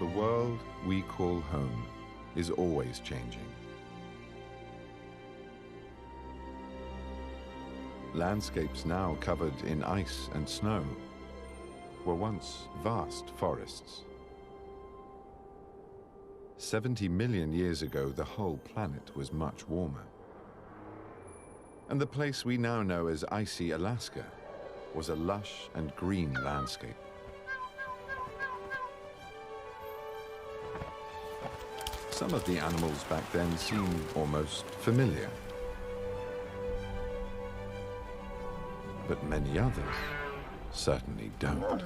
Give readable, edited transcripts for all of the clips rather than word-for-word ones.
world we call home is always changing. Landscapes now covered in ice and snow were once vast forests. 70 million years ago, the whole planet was much warmer. And the place we now know as icy Alaska was a lush and green landscape. Some of the animals back then seem almost familiar. But many others certainly don't.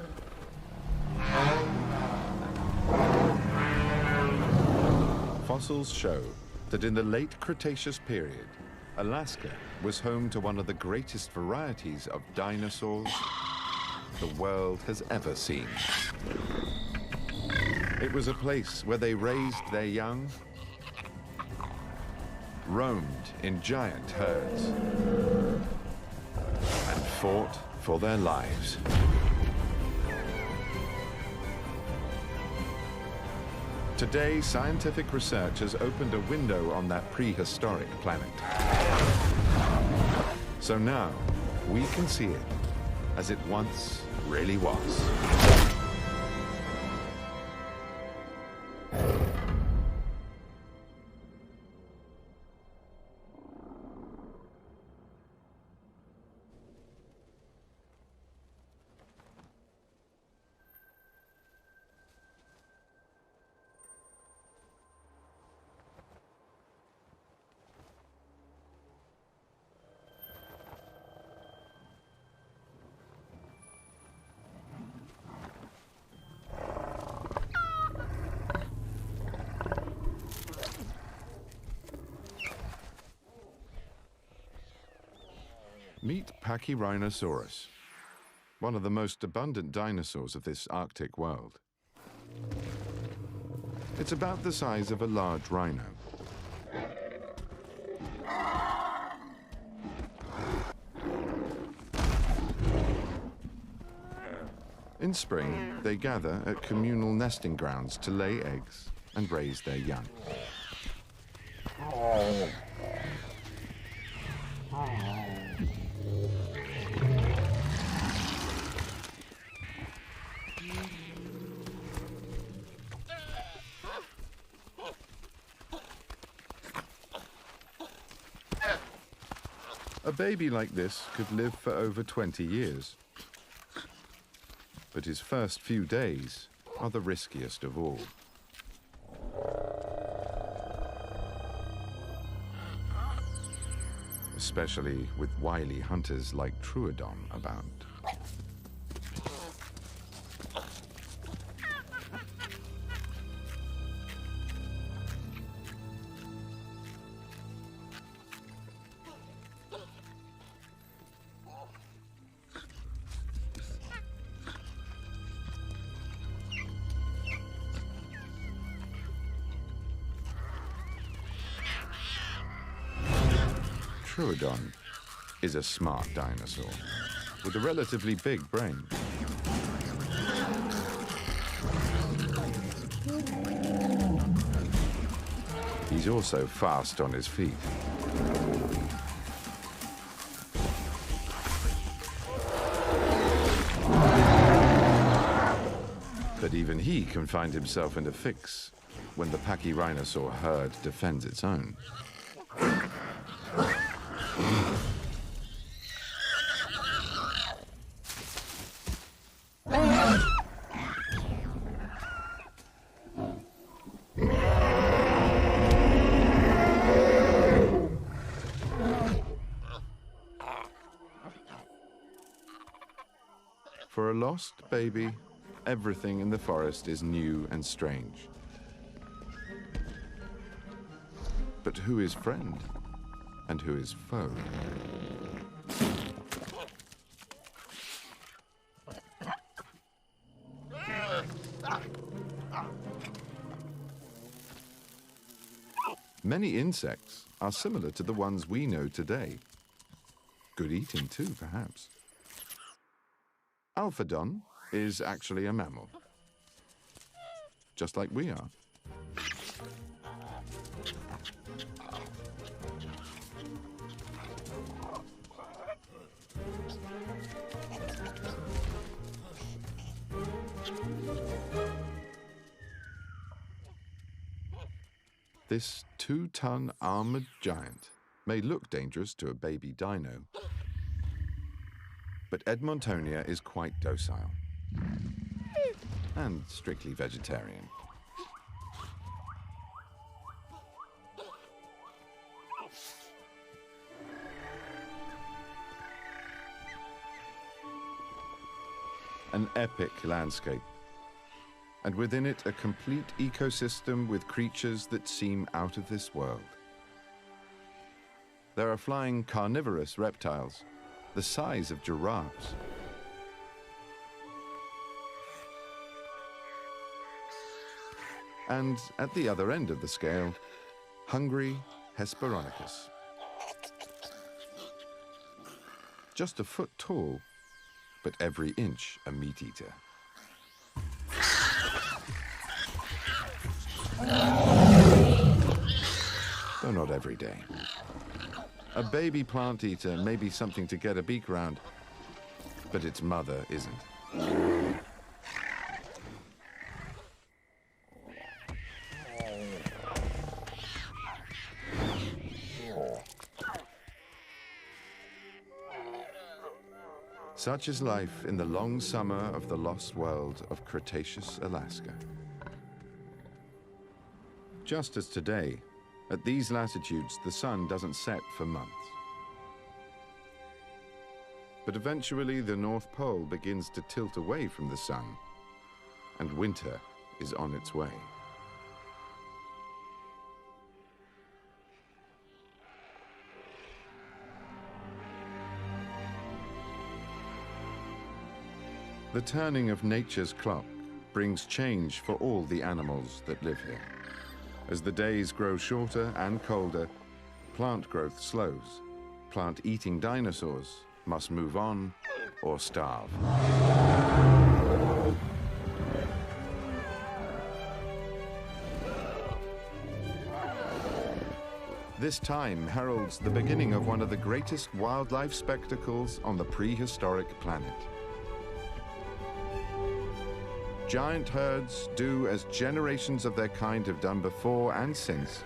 Fossils show that in the late Cretaceous period, Alaska was home to one of the greatest varieties of dinosaurs the world has ever seen. It was a place where they raised their young, roamed in giant herds, and fought for their lives. Today, scientific research has opened a window on that prehistoric planet. So now, we can see it as it once really was. Meet Pachyrhinosaurus, one of the most abundant dinosaurs of this Arctic world. It's about the size of a large rhino. In spring, they gather at communal nesting grounds to lay eggs and raise their young. A baby like this could live for over 20 years. But his first few days are the riskiest of all. Especially with wily hunters like Troodon about. Troodon is a smart dinosaur with a relatively big brain. He's also fast on his feet. But even he can find himself in a fix when the Pachyrhinosaur herd defends its own. For a lost baby, everything in the forest is new and strange. But who is friend and who is foe? Many insects are similar to the ones we know today. Good eating too, perhaps. Alphodon is actually a mammal. just like we are. This 2-ton armored giant may look dangerous to a baby dino, but Edmontonia is quite docile and strictly vegetarian. An epic landscape, and within it a complete ecosystem with creatures that seem out of this world. There are flying carnivorous reptiles, the size of giraffes. And at the other end of the scale, hungry Hesperonychus. Just a foot tall, but every inch a meat eater. Though not every day. A baby plant eater may be something to get a beak round, but its mother isn't. Such is life in the long summer of the lost world of Cretaceous Alaska. Just as today, at these latitudes, the sun doesn't set for months. But eventually, the North Pole begins to tilt away from the sun, and winter is on its way. The turning of nature's clock brings change for all the animals that live here. As the days grow shorter and colder, plant growth slows. Plant-eating dinosaurs must move on or starve. This time heralds the beginning of one of the greatest wildlife spectacles on the prehistoric planet. Giant herds do as generations of their kind have done before and since,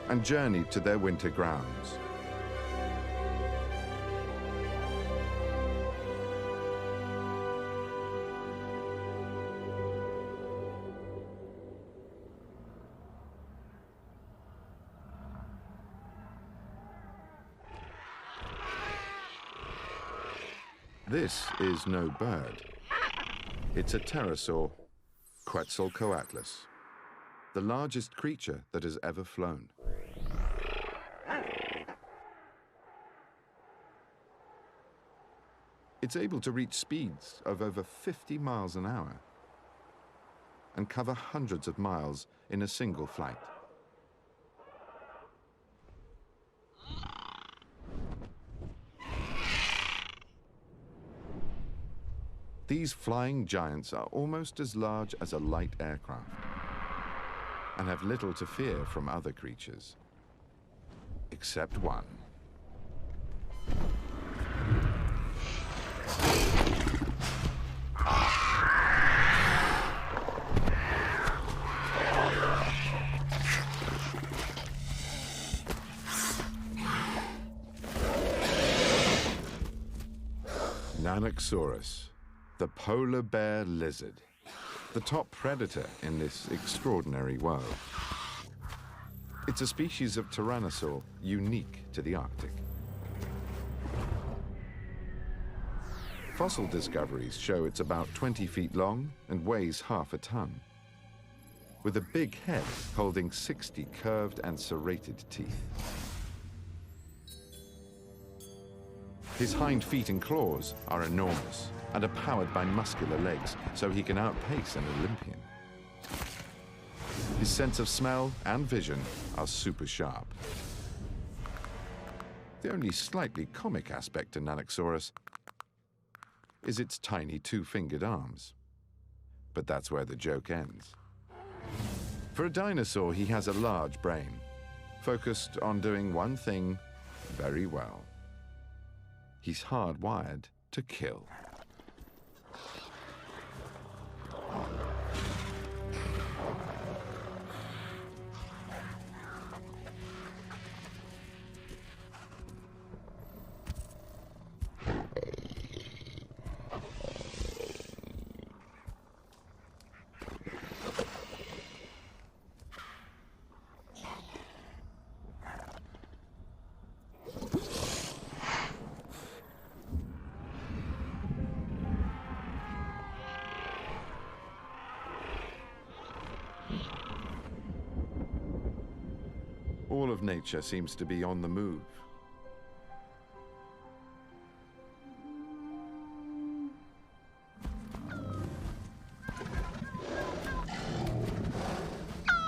and journey to their winter grounds. This is no bird. It's a pterosaur, Quetzalcoatlus, the largest creature that has ever flown. It's able to reach speeds of over 50 miles an hour and cover hundreds of miles in a single flight. These flying giants are almost as large as a light aircraft and have little to fear from other creatures, except one. Nanuqsaurus, the polar bear lizard, the top predator in this extraordinary world. It's a species of tyrannosaur unique to the Arctic. Fossil discoveries show it's about 20 feet long and weighs half a ton, with a big head holding 60 curved and serrated teeth. His hind feet and claws are enormous and are powered by muscular legs, so he can outpace an Olympian. His sense of smell and vision are super sharp. The only slightly comic aspect to Nanuqsaurus is its tiny two-fingered arms. But that's where the joke ends. For a dinosaur, he has a large brain, focused on doing one thing very well. He's hardwired to kill. All of nature seems to be on the move.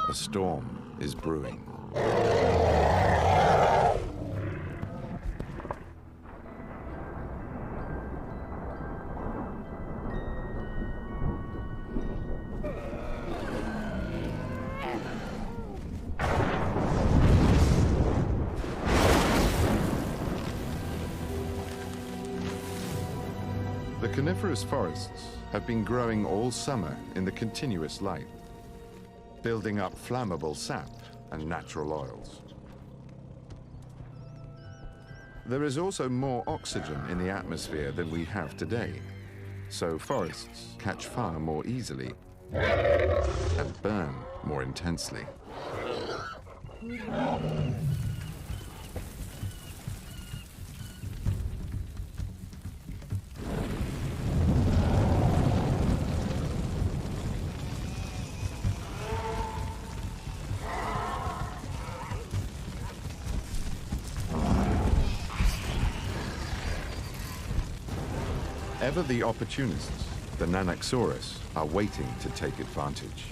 A storm is brewing. The coniferous forests have been growing all summer in the continuous light, building up flammable sap and natural oils. There is also more oxygen in the atmosphere than we have today, so forests catch fire more easily and burn more intensely. Ever the opportunists, the Nanuqsaurus are waiting to take advantage.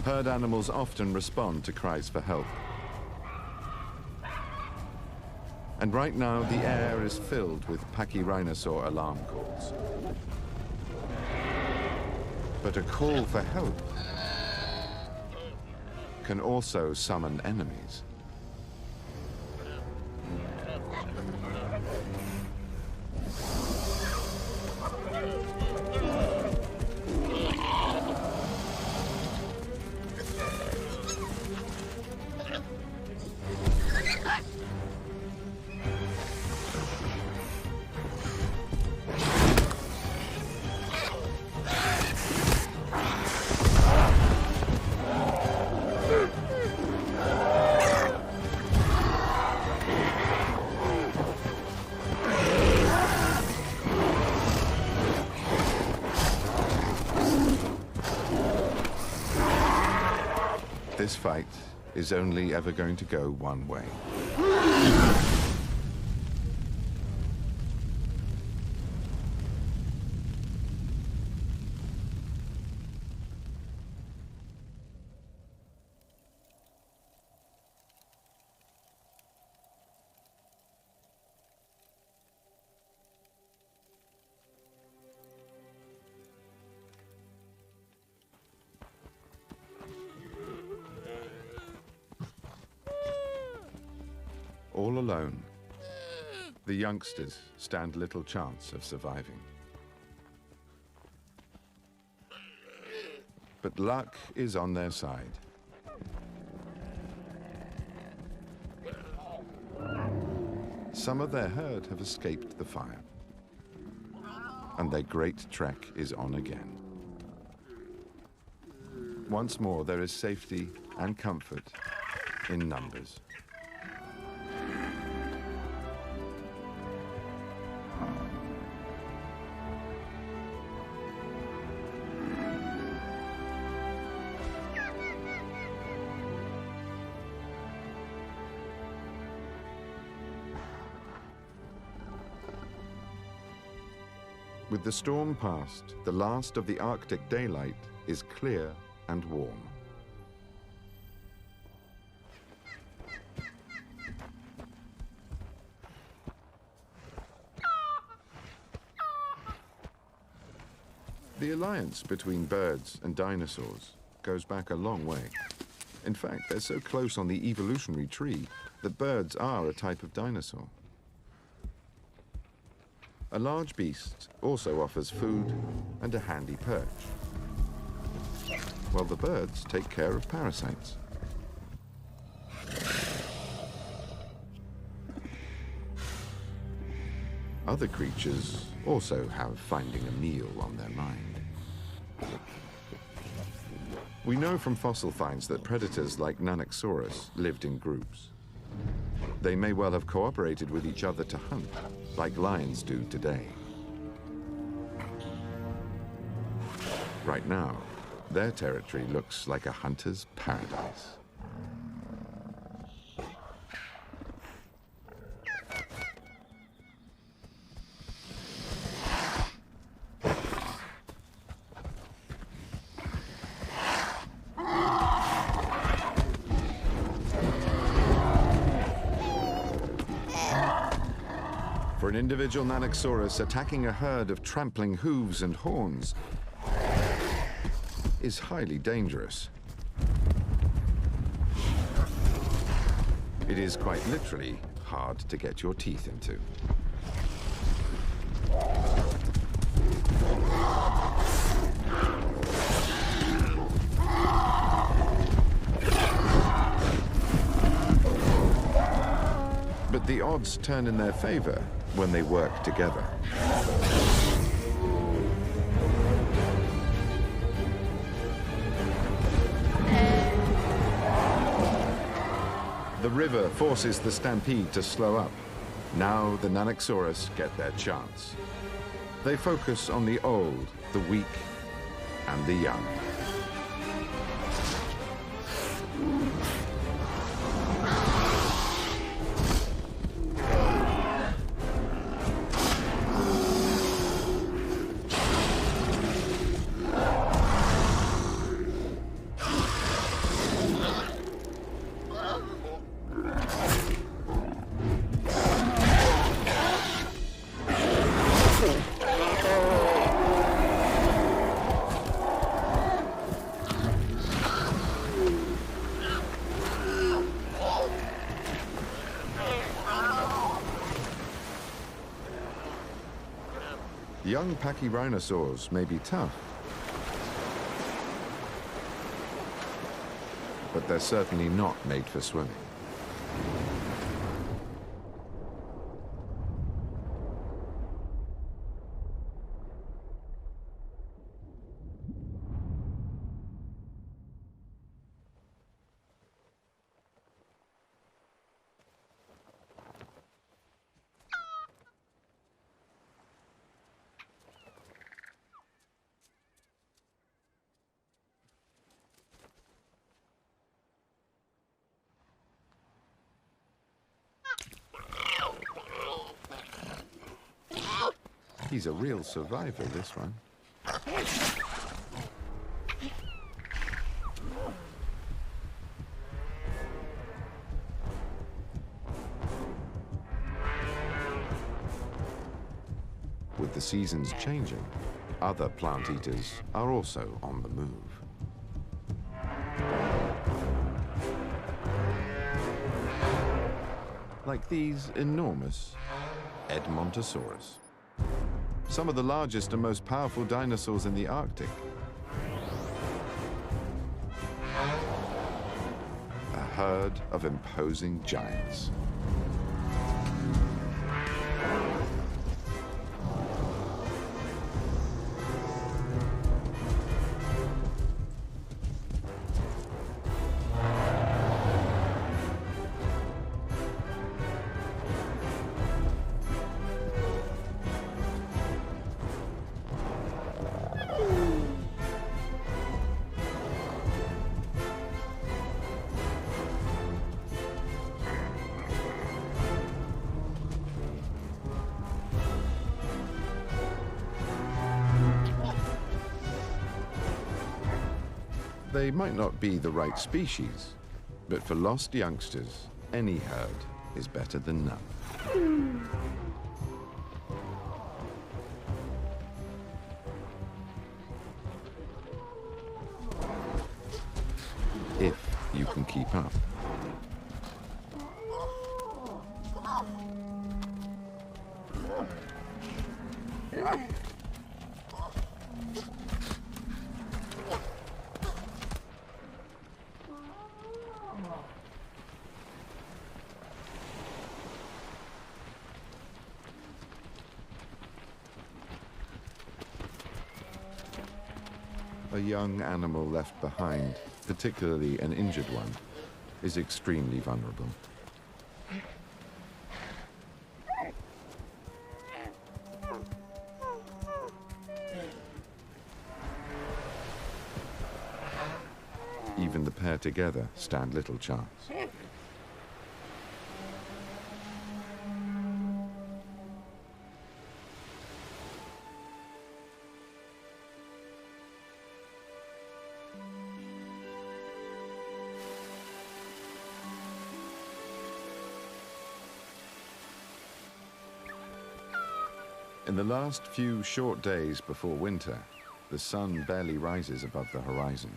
Herd animals often respond to cries for help. And right now, the air is filled with Pachyrhinosaur alarm calls. But a call for help can also summon enemies. This fight is only ever going to go one way. All alone, the youngsters stand little chance of surviving. But luck is on their side. Some of their herd have escaped the fire, and their great trek is on again. Once more, there is safety and comfort in numbers. With the storm past, the last of the Arctic daylight is clear and warm. The alliance between birds and dinosaurs goes back a long way. In fact, they're so close on the evolutionary tree that birds are a type of dinosaur. A large beast also offers food and a handy perch, while the birds take care of parasites. Other creatures also have finding a meal on their mind. We know from fossil finds that predators like Nanuqsaurus lived in groups. They may well have cooperated with each other to hunt, like lions do today. Right now, their territory looks like a hunter's paradise. For an individual Nanuqsaurus, attacking a herd of trampling hooves and horns is highly dangerous. It is quite literally hard to get your teeth into. But the odds turn in their favor when they work together. The river forces the stampede to slow up. Now the Nanuqsaurus get their chance. They focus on the old, the weak, and the young. Young Pachyrhinosaurs may be tough, but they're certainly not made for swimming. He's a real survivor, this one. With the seasons changing, other plant eaters are also on the move. Like these enormous Edmontosaurus. Some of the largest and most powerful dinosaurs in the Arctic. A herd of imposing giants. They might not be the right species, but for lost youngsters, any herd is better than none. If you can keep up. A young animal left behind, particularly an injured one, is extremely vulnerable. Even the pair together stand little chance. In the last few short days before winter, the sun barely rises above the horizon.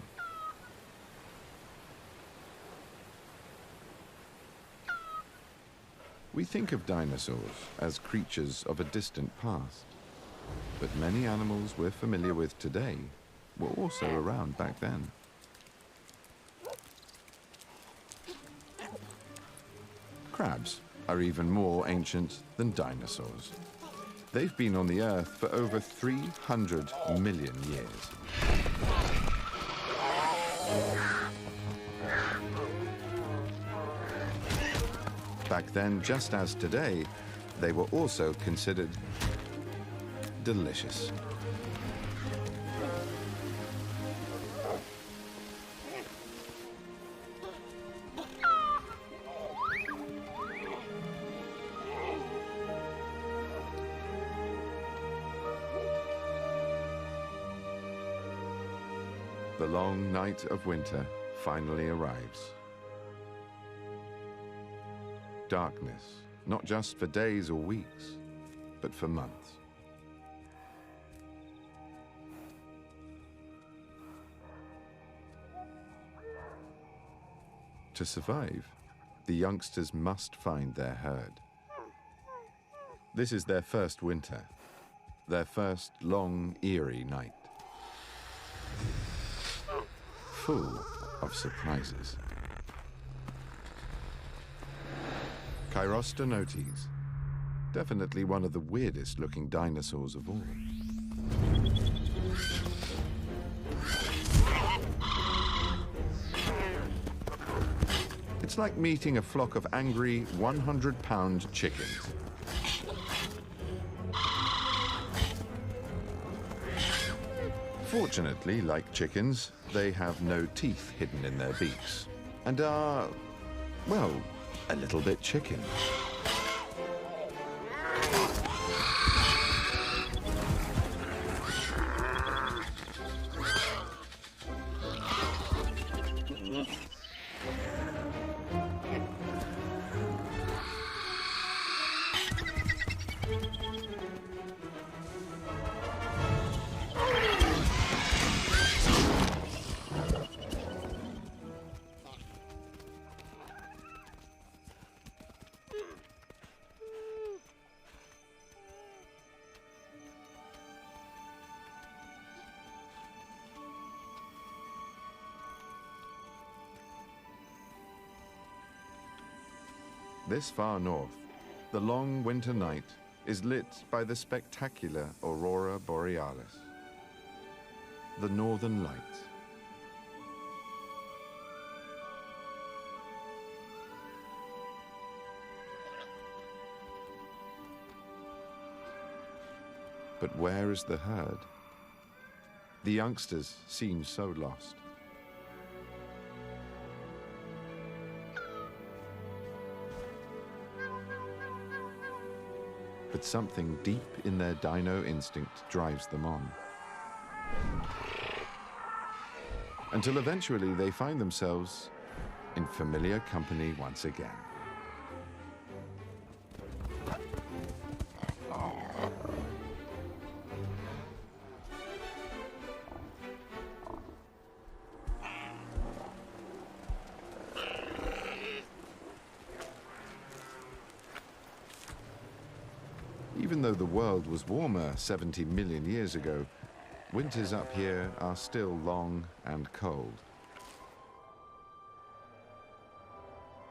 We think of dinosaurs as creatures of a distant past, but many animals we're familiar with today were also around back then. Crabs are even more ancient than dinosaurs. They've been on the Earth for over 300 million years. Back then, just as today, they were also considered delicious. The long night of winter finally arrives. Darkness, not just for days or weeks, but for months. To survive, the youngsters must find their herd. This is their first winter, their first long, eerie night. Full of surprises. Chirostonotes, definitely one of the weirdest looking dinosaurs of all. It's like meeting a flock of angry 100-pound chickens. Fortunately, like chickens, they have no teeth hidden in their beaks and are, well, a little bit chicken. This far north, the long winter night is lit by the spectacular aurora borealis, the northern lights. But where is the herd? The youngsters seem so lost. But something deep in their dino instinct drives them on. until eventually they find themselves in familiar company once again. Even though the world was warmer 70 million years ago, winters up here are still long and cold.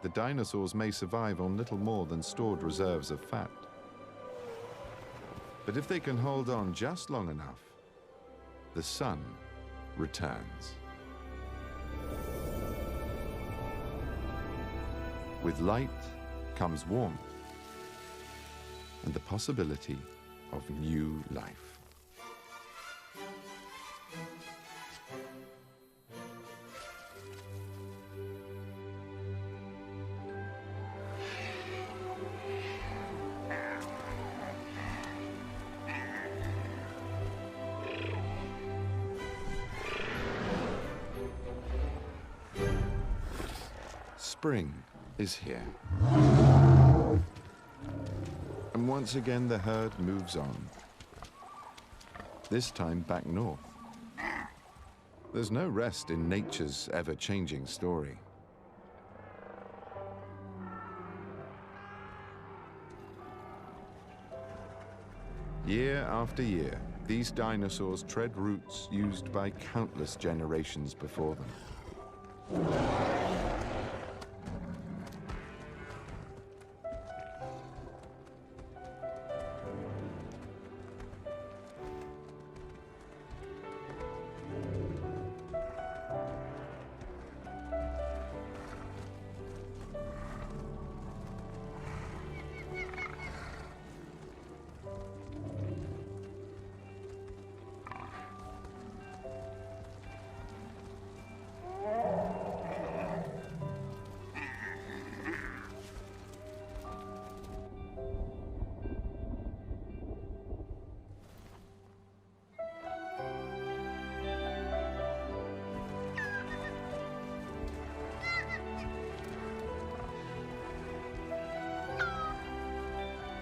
The dinosaurs may survive on little more than stored reserves of fat. But if they can hold on just long enough, the sun returns. With light comes warmth and the possibility of new life. Spring is here. And once again, the herd moves on. This time back north. There's no rest in nature's ever-changing story. Year after year, these dinosaurs tread routes used by countless generations before them.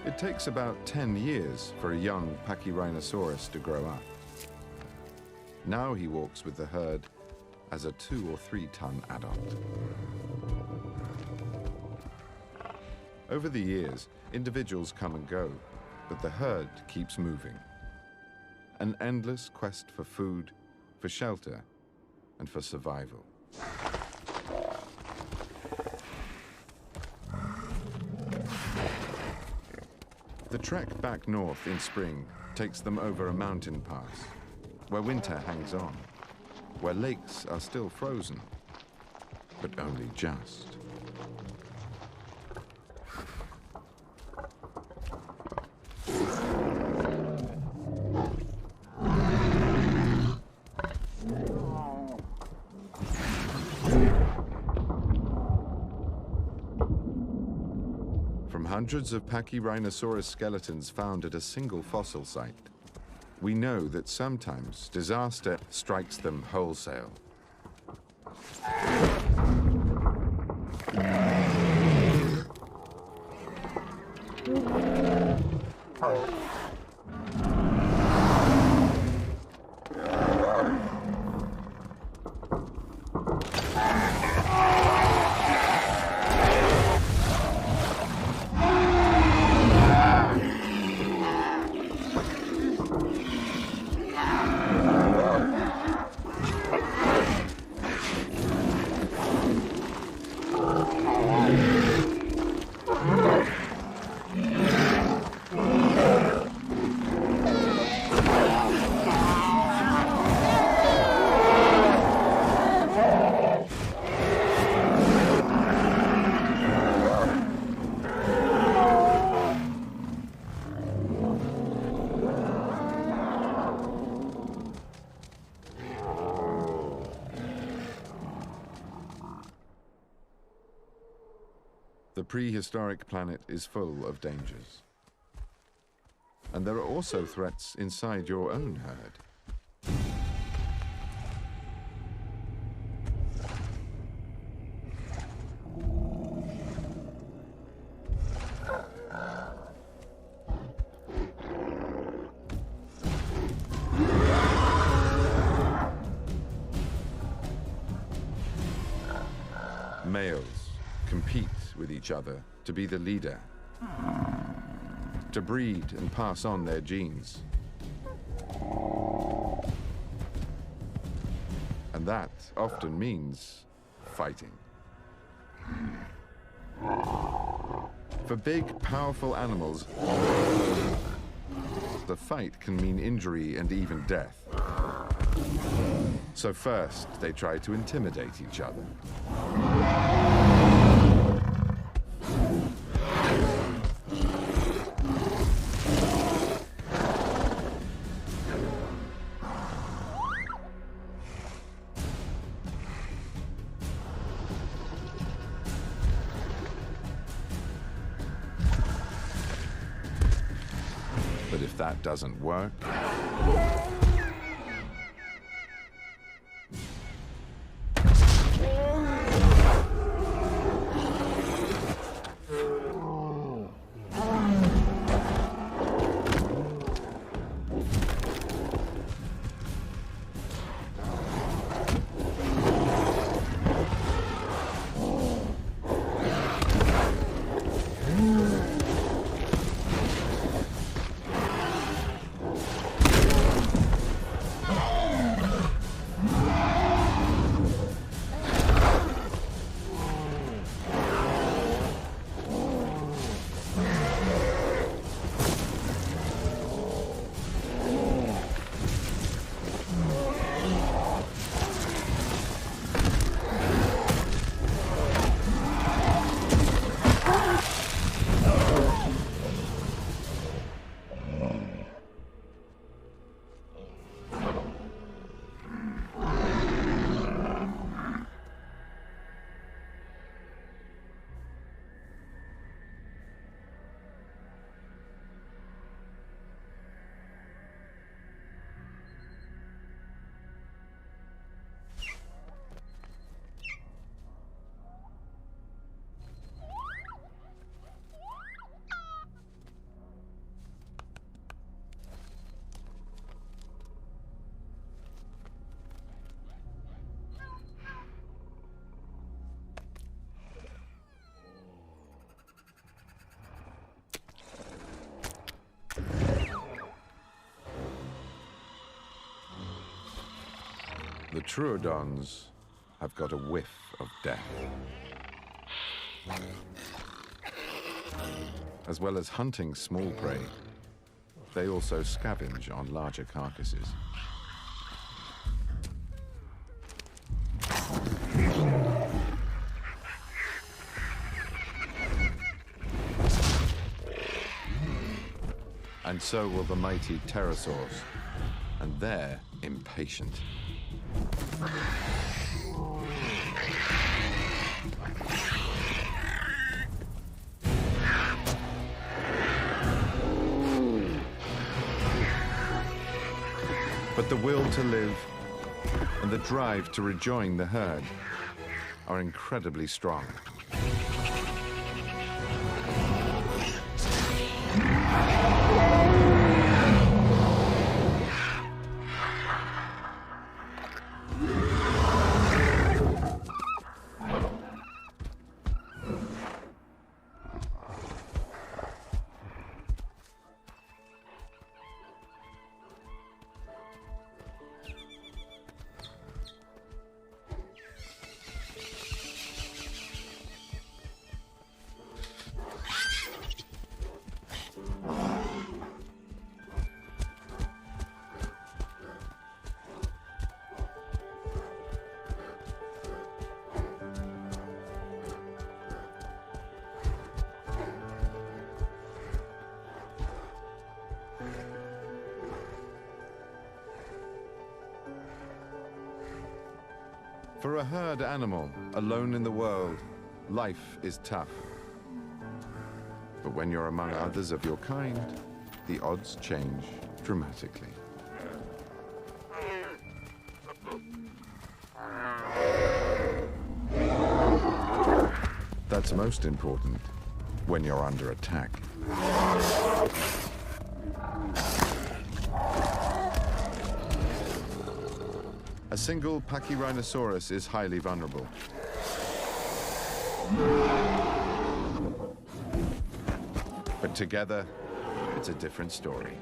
It takes about 10 years for a young Pachyrhinosaurus to grow up. Now he walks with the herd as a 2 or 3 ton adult. Over the years, individuals come and go, but the herd keeps moving. An endless quest for food, for shelter, and for survival. The trek back north in spring takes them over a mountain pass, where winter hangs on, where lakes are still frozen, but only just. From hundreds of Pachyrhinosaurus skeletons found at a single fossil site, we know that sometimes disaster strikes them wholesale. The prehistoric planet is full of dangers. And there are also threats inside your own herd. Males compete with each other to be the leader, to breed and pass on their genes. And that often means fighting. For big, powerful animals, the fight can mean injury and even death. So first, they try to intimidate each other. But if that doesn't work, the Troodons have got a whiff of death. As well as hunting small prey, they also scavenge on larger carcasses. And so will the mighty pterosaurs, and they're impatient. But the will to live and the drive to rejoin the herd are incredibly strong. For a herd animal, alone in the world, life is tough. But when you're among others of your kind, the odds change dramatically. That's most important when you're under attack. A single Pachyrhinosaurus is highly vulnerable. But together, it's a different story.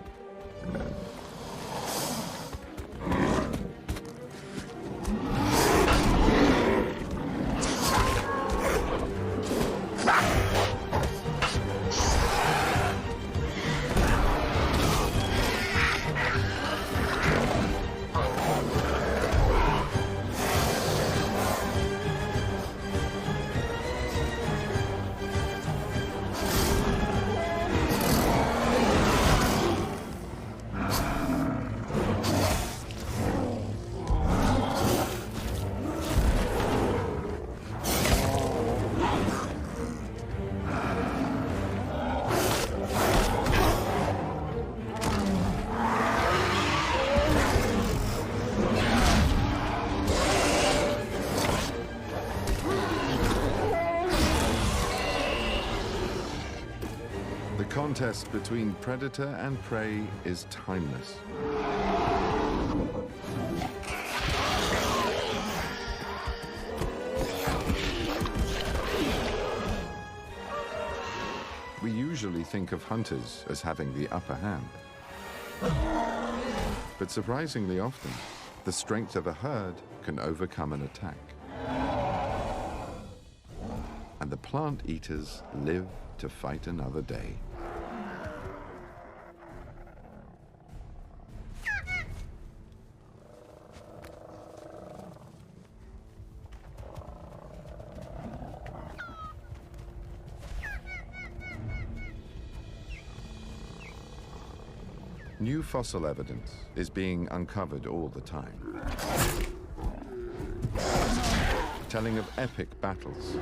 The contest between predator and prey is timeless. We usually think of hunters as having the upper hand. But surprisingly often, the strength of a herd can overcome an attack. And the plant eaters live to fight another day. New fossil evidence is being uncovered all the time, telling of epic battles,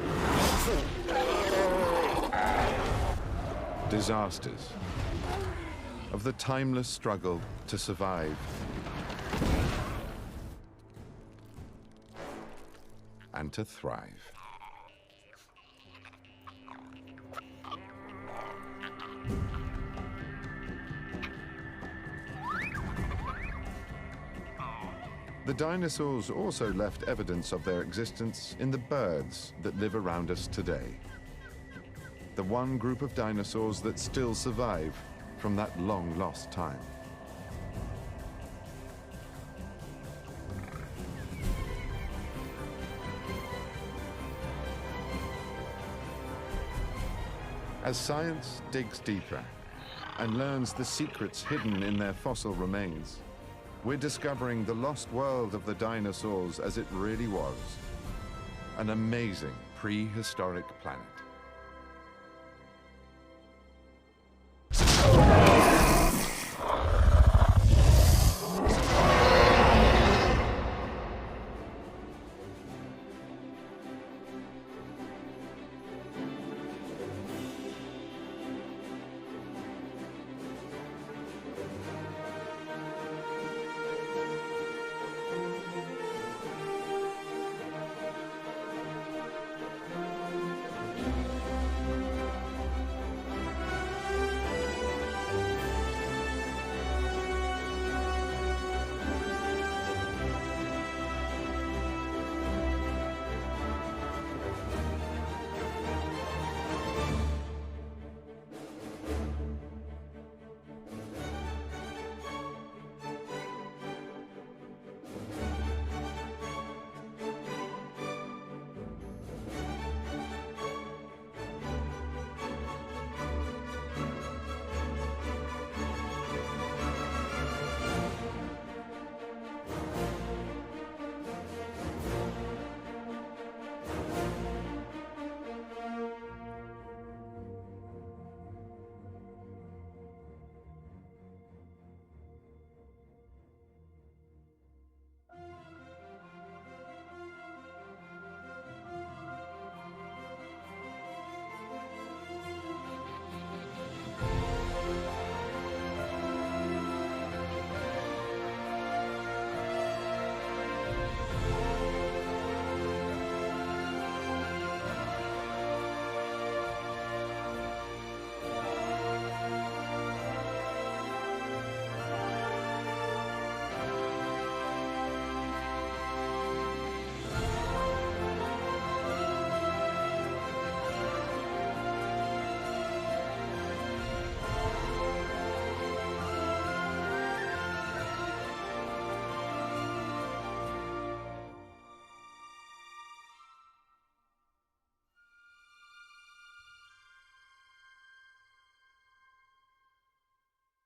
disasters, of the timeless struggle to survive and to thrive. The dinosaurs also left evidence of their existence in the birds that live around us today. The one group of dinosaurs that still survive from that long-lost time. As science digs deeper and learns the secrets hidden in their fossil remains, we're discovering the lost world of the dinosaurs as it really was. An amazing prehistoric planet.